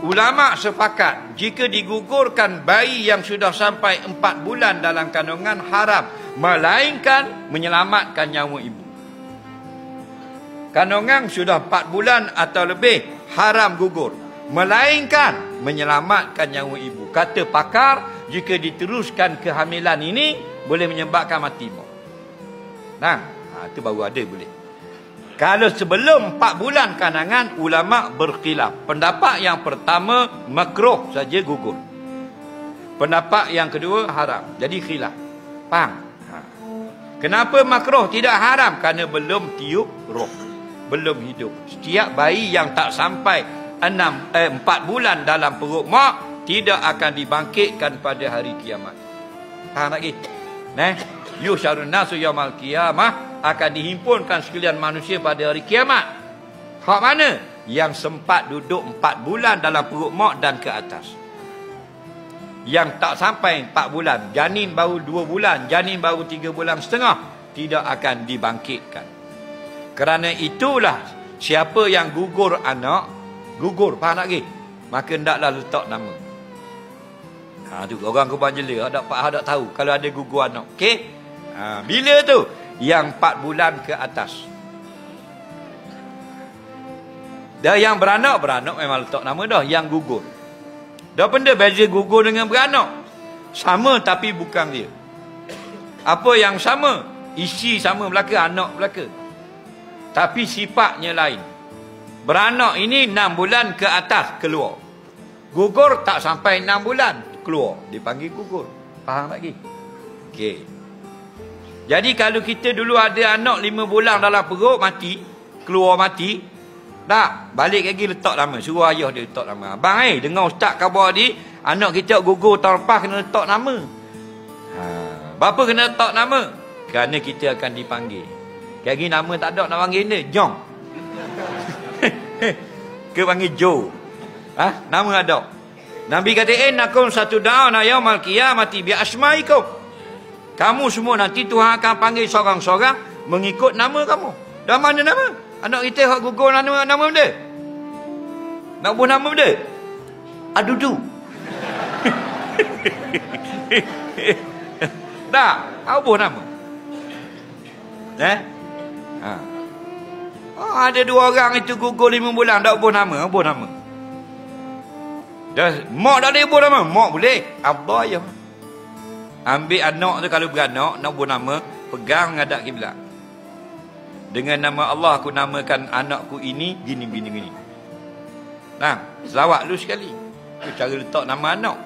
ulama sepakat jika digugurkan bayi yang sudah sampai 4 bulan dalam kandungan haram, melainkan menyelamatkan nyawa ibu. Kandungan sudah 4 bulan atau lebih, haram gugur, melainkan menyelamatkan nyawa ibu. Kata pakar, jika diteruskan kehamilan ini boleh menyebabkan mati ibu. Nah, itu baru ada boleh. Kalau sebelum 4 bulan kandungan, ulama berkhilaf. Pendapat yang pertama makruh saja gugur. Pendapat yang kedua haram. Jadi khilaf. Faham? Kenapa makruh tidak haram? Kerana belum tiup roh, belum hidup. Setiap bayi yang tak sampai 4 bulan dalam perut mak tidak akan dibangkitkan pada hari kiamat. Faham lagi? Yusyarun nasu yaumal qiyamah, akan dihimpunkan sekalian manusia pada hari kiamat. Hak mana? Yang sempat duduk 4 bulan dalam perut mak dan ke atas. Yang tak sampai 4 bulan, janin baru 2 bulan, janin baru 3 bulan setengah, tidak akan dibangkitkan. Kerana itulah, siapa yang gugur anak, gugur, faham lagi? Maka hendaklah letak nama. Tu orang Kubang Jela ada tahu kalau ada gugur anak. Okey? Bila tu? Yang 4 bulan ke atas. Dah yang beranak memang letak nama dah. Yang gugur. Dah benda beza gugur dengan beranak. Sama tapi bukan dia. Apa yang sama? Isi sama belaka, anak belaka. Tapi sifatnya lain. Beranak ini 6 bulan ke atas keluar. Gugur tak sampai 6 bulan keluar. Dipanggil gugur. Faham lagi? Okey. Jadi kalau kita dulu ada anak 5 bulan dalam perut mati, keluar mati, tak, balik lagi letak nama, suruh ayah dia letak nama. Abang dengar ustaz khabar ni, anak kita gugur tahun lepas kena letak nama. Berapa kena letak nama? Kerana kita akan dipanggil. Lagi nama tak ada nak panggil dia, Jong. Ke panggil Jo. Nama ada. Nabi kata, nakum satu daun yaumal qiyamati bi asmaikum. Kamu semua nanti Tuhan akan panggil seorang-seorang mengikut nama kamu. Dah mana nama? Anak kita hak gugur nama benda. Nak buat nama benda? Adudu. Tak, apa nama? Ada 2 orang itu gugur 5 bulan tak buat nama, apa nama? Dah, mak tak boleh buat nama, mak boleh. Abah ya. Ambil anak tu kalau beranak, nak buat nama, pegang menghadap kiblat. Dengan nama Allah aku namakan anakku ini, gini. Selawat lu sekali. Itu cara letak nama anak.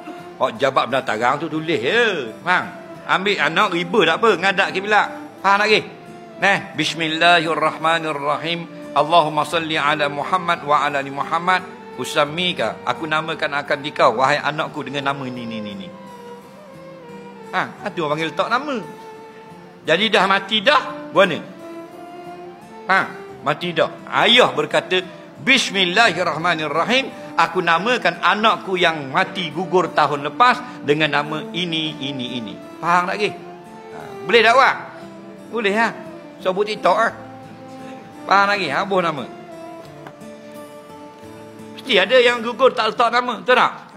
Jabat pendatarang tu tulis je. Faham? Ambil anak, riba tak apa, menghadap kiblat. Faham lagi? Bismillahirrahmanirrahim. Allahumma salli ala Muhammad wa ala ali Muhammad. Usammika, aku namakan akan dikau, wahai anakku dengan nama ini. Itu orang panggil letak nama. Jadi dah mati dah, buat ni. Mati dah. Ayah berkata, Bismillahirrahmanirrahim, aku namakan anakku yang mati gugur tahun lepas dengan nama ini. Faham tak lagi? Boleh tak awak? Boleh Sebut TikTok Faham lagi? Buat nama. Mesti ada yang gugur tak letak nama, betul tak?